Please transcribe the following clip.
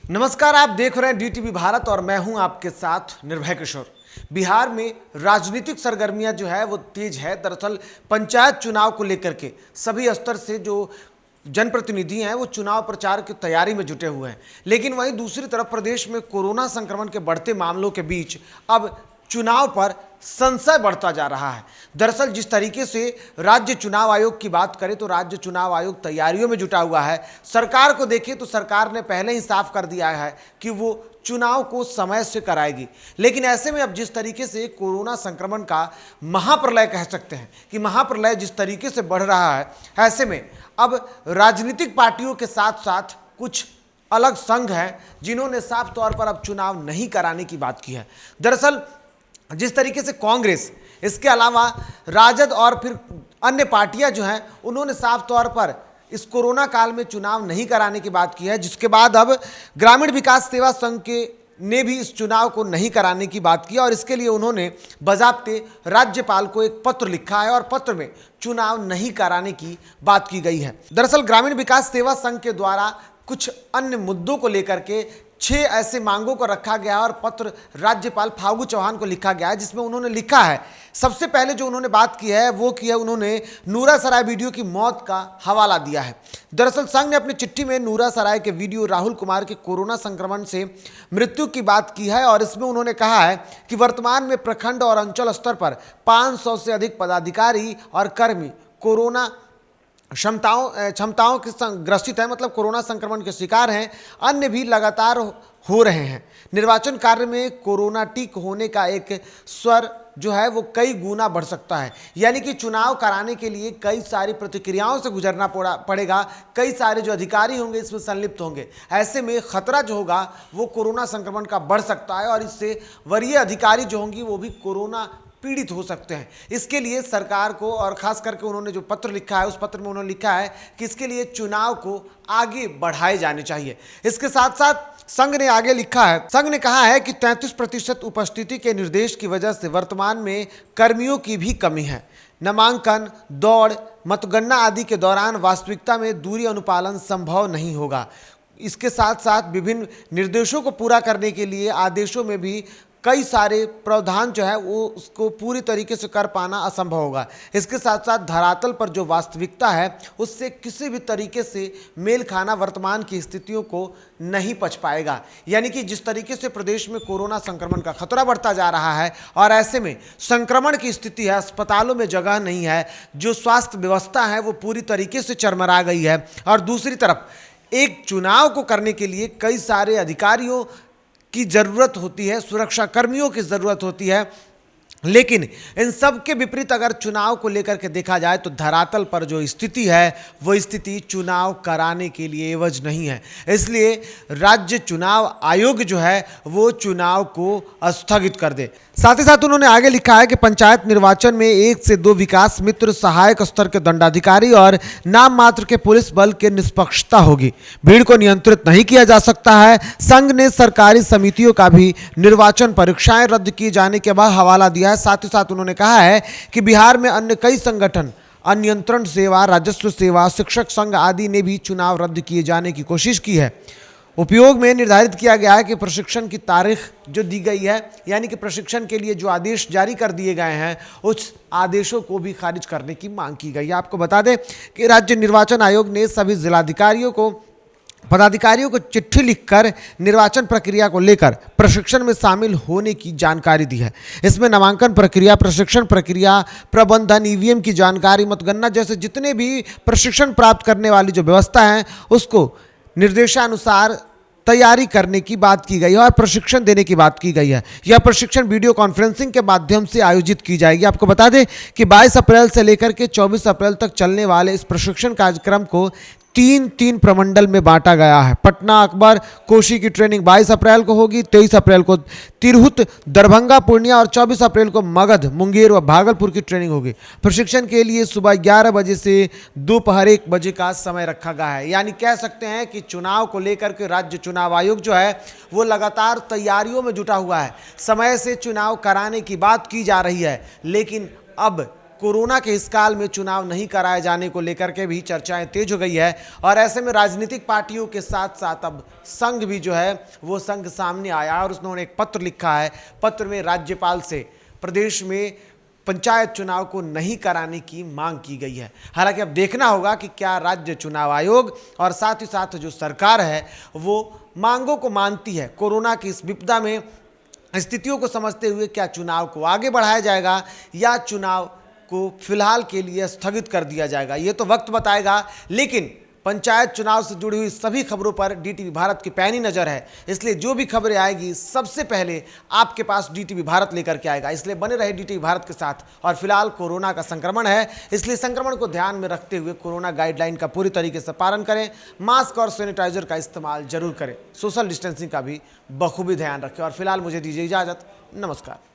नमस्कार, आप देख रहे हैं डीटीवी भारत और मैं हूं आपके साथ निर्भय किशोर। बिहार में राजनीतिक सरगर्मियां जो है वो तेज है। दरअसल पंचायत चुनाव को लेकर के सभी स्तर से जो जनप्रतिनिधि हैं वो चुनाव प्रचार की तैयारी में जुटे हुए हैं, लेकिन वहीं दूसरी तरफ प्रदेश में कोरोना संक्रमण के बढ़ते मामलों के बीच अब चुनाव पर संशय बढ़ता जा रहा है। दरअसल जिस तरीके से राज्य चुनाव आयोग की बात करें तो राज्य चुनाव आयोग तैयारियों में जुटा हुआ है। सरकार को देखें तो सरकार ने पहले ही साफ कर दिया है कि वो चुनाव को समय से कराएगी, लेकिन ऐसे में अब जिस तरीके से कोरोना संक्रमण का महाप्रलय कह सकते हैं कि महाप्रलय जिस तरीके से बढ़ रहा है, ऐसे में अब राजनीतिक पार्टियों के साथ साथ कुछ अलग संघ हैं जिन्होंने साफ तौर पर अब चुनाव नहीं कराने की बात की है। दरअसल जिस तरीके से कांग्रेस, इसके अलावा राजद और फिर अन्य पार्टियां जो हैं उन्होंने साफ तौर पर इस कोरोना काल में चुनाव नहीं कराने की बात की है, जिसके बाद अब ग्रामीण विकास सेवा संघ के ने भी इस चुनाव को नहीं कराने की बात की और इसके लिए उन्होंने बजाबते राज्यपाल को एक पत्र लिखा है और पत्र में चुनाव नहीं कराने की बात की गई है। दरअसल ग्रामीण विकास सेवा संघ के द्वारा कुछ अन्य मुद्दों को लेकर के 6 ऐसे मांगों को रखा गया और पत्र राज्यपाल फागू चौहान को लिखा गया है, जिसमें उन्होंने लिखा है, सबसे पहले जो उन्होंने बात की है वो की है उन्होंने नूरा सराय वीडियो की मौत का हवाला दिया है। दरअसल संघ ने अपनी चिट्ठी में नूरा सराय के वीडियो राहुल कुमार के कोरोना संक्रमण से मृत्यु की बात की है और इसमें उन्होंने कहा है कि वर्तमान में प्रखंड और अंचल स्तर पर 500 से अधिक पदाधिकारी और कर्मी कोरोना क्षमताओं के ग्रसित है, मतलब कोरोना संक्रमण के शिकार हैं। अन्य भी लगातार हो रहे हैं। निर्वाचन कार्य में कोरोना टीक होने का एक स्वर जो है वो कई गुना बढ़ सकता है, यानी कि चुनाव कराने के लिए कई सारी प्रतिक्रियाओं से गुजरना पड़ेगा, कई सारे जो अधिकारी होंगे इसमें संलिप्त होंगे। ऐसे में खतरा जो होगा वो कोरोना संक्रमण का बढ़ सकता है और इससे वरीय अधिकारी जो होंगी वो भी कोरोना पीड़ित हो सकते हैं। इसके लिए सरकार को, और खास करके उन्होंने जो पत्र लिखा है उस पत्र में उन्होंने लिखा है कि इसके लिए चुनाव को आगे बढ़ाए जाने चाहिए। इसके साथ साथ संघ ने आगे लिखा है, संघ ने कहा है कि 33% उपस्थिति के निर्देश की वजह से वर्तमान में कर्मियों की भी कमी है। नामांकन, दौड़, मतगणना आदि के दौरान वास्तविकता में दूरी अनुपालन संभव नहीं होगा। इसके साथ साथ विभिन्न निर्देशों को पूरा करने के लिए आदेशों में भी कई सारे प्रावधान जो है वो उसको पूरी तरीके से कर पाना असंभव होगा। इसके साथ साथ धरातल पर जो वास्तविकता है उससे किसी भी तरीके से मेल खाना वर्तमान की स्थितियों को नहीं पच पाएगा। यानी कि जिस तरीके से प्रदेश में कोरोना संक्रमण का खतरा बढ़ता जा रहा है और ऐसे में संक्रमण की स्थिति है, अस्पतालों में जगह नहीं है, जो स्वास्थ्य व्यवस्था है वो पूरी तरीके से चरमरा गई है और दूसरी तरफ एक चुनाव को करने के लिए कई सारे अधिकारियों की ज़रूरत होती है, सुरक्षा कर्मियों की ज़रूरत होती है, लेकिन इन सब के विपरीत अगर चुनाव को लेकर के देखा जाए तो धरातल पर जो स्थिति है वो स्थिति चुनाव कराने के लिए एवज नहीं है। इसलिए राज्य चुनाव आयोग जो है वो चुनाव को स्थगित कर दे। साथ ही साथ उन्होंने आगे लिखा है कि पंचायत निर्वाचन में 1 से 2 विकास मित्र, सहायक स्तर के दंडाधिकारी और नाम मात्र के पुलिस बल के निष्पक्षता होगी। भीड़ को नियंत्रित नहीं किया जा सकता है। संघ ने सरकारी समितियों का भी निर्वाचन परीक्षाएं रद्द किए जाने के बाद हवाला दिया है। साथ ही साथ उन्होंने कहा है कि बिहार में अन्य कई संगठन, अनियंत्रण सेवा, राजस्व सेवा, शिक्षक संघ आदि ने भी चुनाव रद्द किए जाने की कोशिश की है। उपयोग में निर्धारित किया गया है कि प्रशिक्षण की तारीख जो दी गई है, यानी कि प्रशिक्षण के लिए जो आदेश जारी कर दिए गए हैं उस आदेशों को भी खारिज करने की मांग की गई है। आपको बता दें कि राज्य निर्वाचन आयोग ने सभी जिलाधिकारियों को, पदाधिकारियों को चिट्ठी लिखकर निर्वाचन प्रक्रिया को लेकर प्रशिक्षण में शामिल होने की जानकारी दी है। इसमें नामांकन प्रक्रिया, प्रशिक्षण प्रक्रिया, प्रबंधन, ईवीएम की जानकारी, मतगणना जैसे जितने भी प्रशिक्षण प्राप्त करने वाली जो व्यवस्था है उसको निर्देशानुसार तैयारी करने की बात की गई है और प्रशिक्षण देने की बात की गई है। यह प्रशिक्षण वीडियो कॉन्फ्रेंसिंग के माध्यम से आयोजित की जाएगी। आपको बता दें कि 22 अप्रैल से लेकर के 24 अप्रैल तक चलने वाले इस प्रशिक्षण कार्यक्रम को 3 प्रमंडल में बांटा गया है। पटना, अकबर, कोशी की ट्रेनिंग 22 अप्रैल को होगी, 23 अप्रैल को तिरहुत, दरभंगा, पूर्णिया और 24 अप्रैल को मगध, मुंगेर व भागलपुर की ट्रेनिंग होगी। प्रशिक्षण के लिए सुबह 11 बजे से दोपहर 1 बजे का समय रखा गया है। यानी कह सकते हैं कि चुनाव को लेकर के राज्य चुनाव आयोग जो है वो लगातार तैयारियों में जुटा हुआ है। समय से चुनाव कराने की बात की जा रही है, लेकिन अब कोरोना के इस काल में चुनाव नहीं कराए जाने को लेकर के भी चर्चाएं तेज हो गई है। और ऐसे में राजनीतिक पार्टियों के साथ साथ अब संघ भी जो है वो संघ सामने आया और उन्होंने एक पत्र लिखा है। पत्र में राज्यपाल से प्रदेश में पंचायत चुनाव को नहीं कराने की मांग की गई है। हालांकि अब देखना होगा कि क्या राज्य चुनाव आयोग और साथ ही साथ जो सरकार है वो मांगों को मानती है। कोरोना की इस विपदा में स्थितियों को समझते हुए क्या चुनाव को आगे बढ़ाया जाएगा या चुनाव को फिलहाल के लिए स्थगित कर दिया जाएगा, ये तो वक्त बताएगा। लेकिन पंचायत चुनाव से जुड़ी हुई सभी खबरों पर डीटीवी भारत की पैनी नज़र है, इसलिए जो भी खबरें आएगी सबसे पहले आपके पास डीटीवी भारत लेकर के आएगा। इसलिए बने रहे डीटीवी भारत के साथ। और फिलहाल कोरोना का संक्रमण है, इसलिए संक्रमण को ध्यान में रखते हुए कोरोना गाइडलाइन का पूरी तरीके से पालन करें, मास्क और सैनिटाइजर का इस्तेमाल जरूर करें, सोशल डिस्टेंसिंग का भी बखूबी ध्यान रखें। और फिलहाल मुझे दीजिए इजाज़त, नमस्कार।